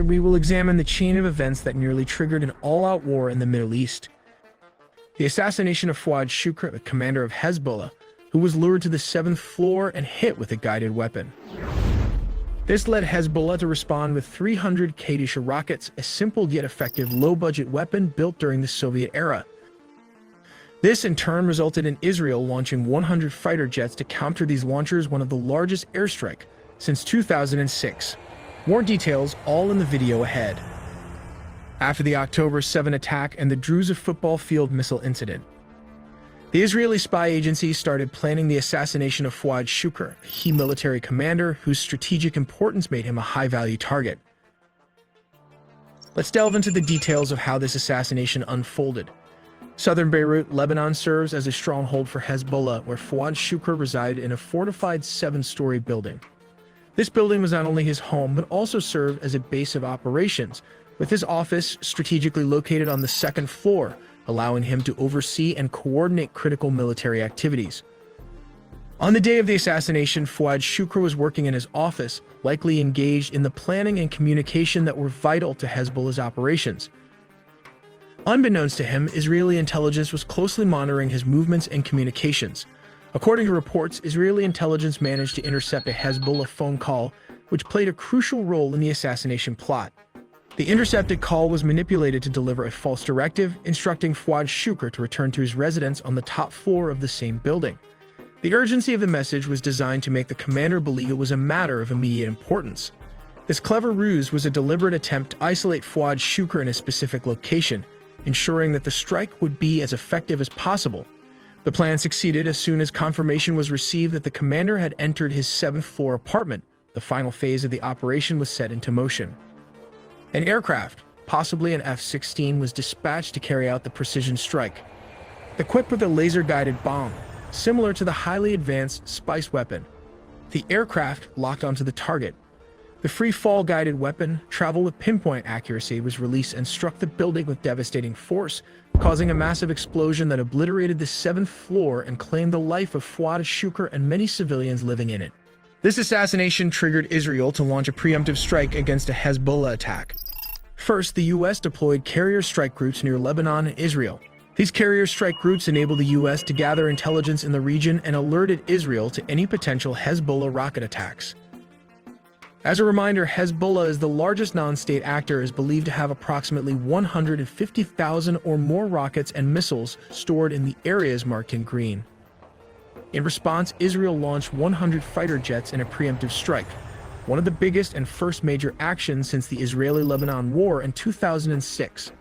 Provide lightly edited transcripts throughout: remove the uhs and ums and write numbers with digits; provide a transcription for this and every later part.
we will examine the chain of events that nearly triggered an all-out war in the Middle East. The assassination of Fuad Shukr, the commander of Hezbollah, who was lured to the 7th floor and hit with a guided weapon. This led Hezbollah to respond with 300 Katyusha rockets, a simple yet effective low-budget weapon built during the Soviet era. This in turn resulted in Israel launching 100 fighter jets to counter these launchers, one of the largest airstrike since 2006. More details all in the video ahead. After the October 7 attack and the Druze football field missile incident, the Israeli spy agency started planning the assassination of Fuad Shukr, a key military commander whose strategic importance made him a high-value target. Let's delve into the details of how this assassination unfolded. Southern Beirut, Lebanon serves as a stronghold for Hezbollah, where Fuad Shukr resided in a fortified 7-story building. This building was not only his home, but also served as a base of operations, with his office strategically located on the 2nd floor, allowing him to oversee and coordinate critical military activities. On the day of the assassination, Fuad Shukr was working in his office, likely engaged in the planning and communication that were vital to Hezbollah's operations. Unbeknownst to him, Israeli intelligence was closely monitoring his movements and communications. According to reports, Israeli intelligence managed to intercept a Hezbollah phone call, which played a crucial role in the assassination plot. The intercepted call was manipulated to deliver a false directive, instructing Fuad Shukr to return to his residence on the top floor of the same building. The urgency of the message was designed to make the commander believe it was a matter of immediate importance. This clever ruse was a deliberate attempt to isolate Fuad Shukr in a specific location, ensuring that the strike would be as effective as possible. The plan succeeded as soon as confirmation was received that the commander had entered his 7th-floor apartment. The final phase of the operation was set into motion. An aircraft, possibly an F-16, was dispatched to carry out the precision strike. Equipped with a laser-guided bomb, similar to the highly advanced Spice weapon, the aircraft locked onto the target. The free-fall guided weapon, traveled with pinpoint accuracy, was released and struck the building with devastating force, causing a massive explosion that obliterated the 7th floor and claimed the life of Fuad Shukr and many civilians living in it. This assassination triggered Israel to launch a preemptive strike against a Hezbollah attack. First, the U.S. deployed carrier strike routes near Lebanon and Israel. These carrier strike routes enabled the U.S. to gather intelligence in the region and alerted Israel to any potential Hezbollah rocket attacks. As a reminder, Hezbollah is the largest non-state actor, is believed to have approximately 150,000 or more rockets and missiles stored in the areas marked in green. In response, Israel launched 100 fighter jets in a preemptive strike, one of the biggest and first major actions since the Israeli-Lebanon War in 2006.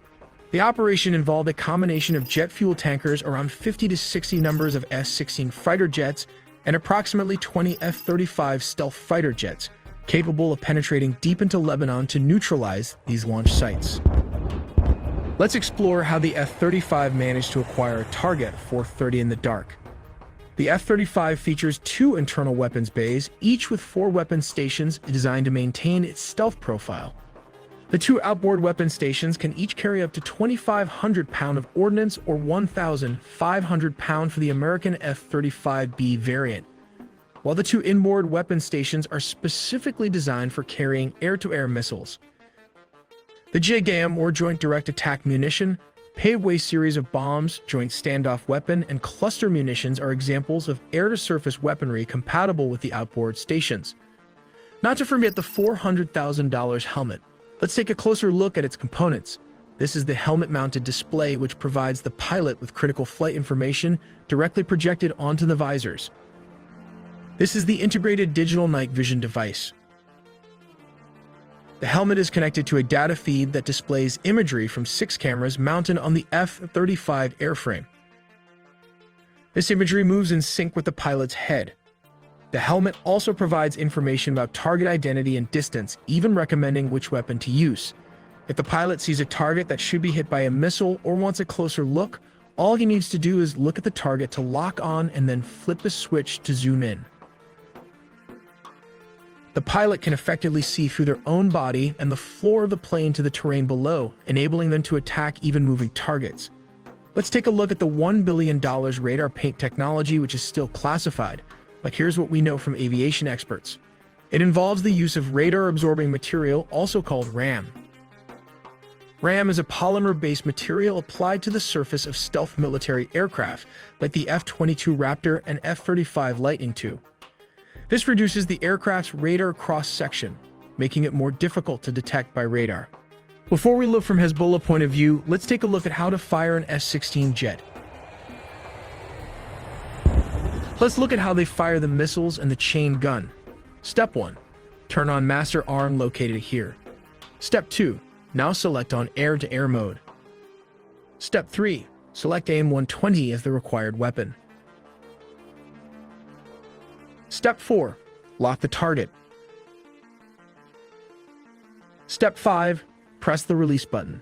The operation involved a combination of jet fuel tankers, around 50 to 60 numbers of S-16 fighter jets, and approximately 20 F-35 stealth fighter jets, capable of penetrating deep into Lebanon to neutralize these launch sites. Let's explore how the F-35 managed to acquire a target at 4:30 in the dark. The F-35 features 2 internal weapons bays, each with 4 weapon stations designed to maintain its stealth profile. The 2 outboard weapon stations can each carry up to 2,500 pounds of ordnance, or 1,500 pounds for the American F-35B variant, while the 2 inboard weapon stations are specifically designed for carrying air-to-air missiles. The JDAM, or Joint Direct Attack Munition, paveway series of bombs, joint standoff weapon, and cluster munitions are examples of air-to-surface weaponry compatible with the outboard stations. Not to forget the $400,000 helmet. Let's take a closer look at its components. This is the helmet-mounted display, which provides the pilot with critical flight information directly projected onto the visors. This is the integrated digital night vision device. The helmet is connected to a data feed that displays imagery from 6 cameras mounted on the F-35 airframe. This imagery moves in sync with the pilot's head. The helmet also provides information about target identity and distance, even recommending which weapon to use. If the pilot sees a target that should be hit by a missile or wants a closer look, all he needs to do is look at the target to lock on and then flip the switch to zoom in. The pilot can effectively see through their own body and the floor of the plane to the terrain below, enabling them to attack even moving targets. Let's take a look at the $1 billion radar paint technology, which is still classified, but here's what we know from aviation experts. It involves the use of radar-absorbing material, also called RAM. RAM is a polymer-based material applied to the surface of stealth military aircraft, like the F-22 Raptor and F-35 Lightning II. This reduces the aircraft's radar cross-section, making it more difficult to detect by radar. Before we look from Hezbollah point of view, let's take a look at how to fire an S-16 jet. Let's look at how they fire the missiles and the chain gun. Step 1. Turn on master arm located here. Step 2. Now select on air-to-air mode. Step 3. Select AIM-120 as the required weapon. Step 4. Lock the target. Step 5. Press the release button.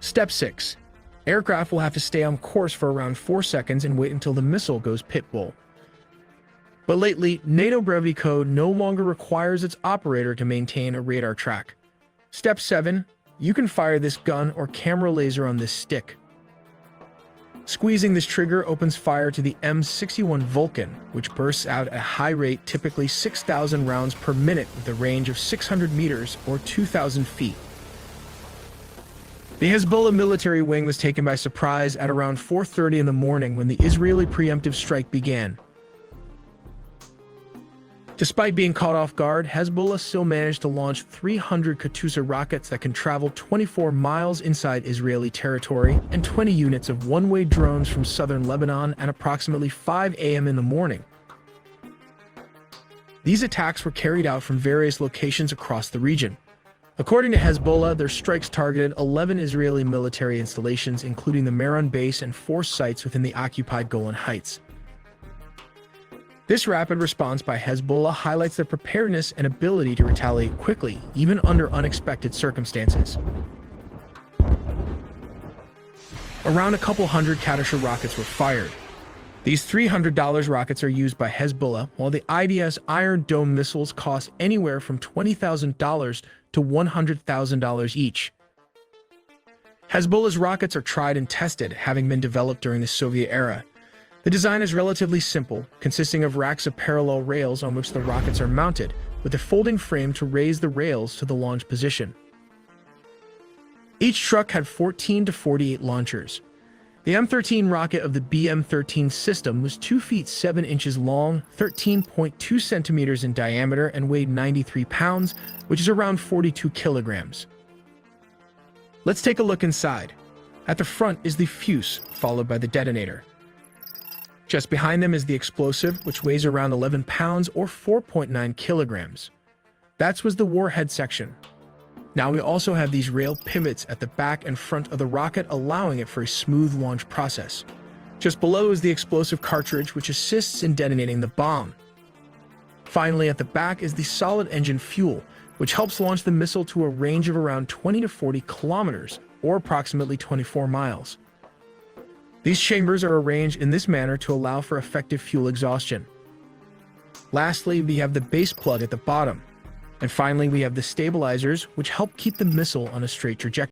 Step 6. Aircraft will have to stay on course for around 4 seconds and wait until the missile goes pitbull. But lately, NATO brevity code no longer requires its operator to maintain a radar track. Step 7. You can fire this gun or camera laser on this stick. Squeezing this trigger opens fire to the M61 Vulcan, which bursts out at a high rate, typically 6,000 rounds per minute with a range of 600 meters or 2,000 feet. The Hezbollah military wing was taken by surprise at around 4:30 in the morning when the Israeli preemptive strike began. Despite being caught off guard, Hezbollah still managed to launch 300 Katyusha rockets that can travel 24 miles inside Israeli territory and 20 units of one-way drones from southern Lebanon at approximately 5 a.m. in the morning. These attacks were carried out from various locations across the region. According to Hezbollah, their strikes targeted 11 Israeli military installations, including the Meron base and 4 sites within the occupied Golan Heights. This rapid response by Hezbollah highlights their preparedness and ability to retaliate quickly, even under unexpected circumstances. Around a couple hundred Katyusha rockets were fired. These $300 rockets are used by Hezbollah, while the IDS Iron Dome missiles cost anywhere from $20,000 to $100,000 each. Hezbollah's rockets are tried and tested, having been developed during the Soviet era. The design is relatively simple, consisting of racks of parallel rails on which the rockets are mounted, with a folding frame to raise the rails to the launch position. Each truck had 14 to 48 launchers. The M13 rocket of the BM13 system was 2 feet 7 inches long, 13.2 centimeters in diameter, and weighed 93 pounds, which is around 42 kilograms. Let's take a look inside. At the front is the fuse, followed by the detonator. Just behind them is the explosive, which weighs around 11 pounds or 4.9 kilograms. That was the warhead section. Now we also have these rail pivots at the back and front of the rocket, allowing it for a smooth launch process. Just below is the explosive cartridge, which assists in detonating the bomb. Finally, at the back is the solid engine fuel, which helps launch the missile to a range of around 20 to 40 kilometers, or approximately 24 miles. These chambers are arranged in this manner to allow for effective fuel exhaustion. Lastly, we have the base plug at the bottom. And finally, we have the stabilizers, which help keep the missile on a straight trajectory.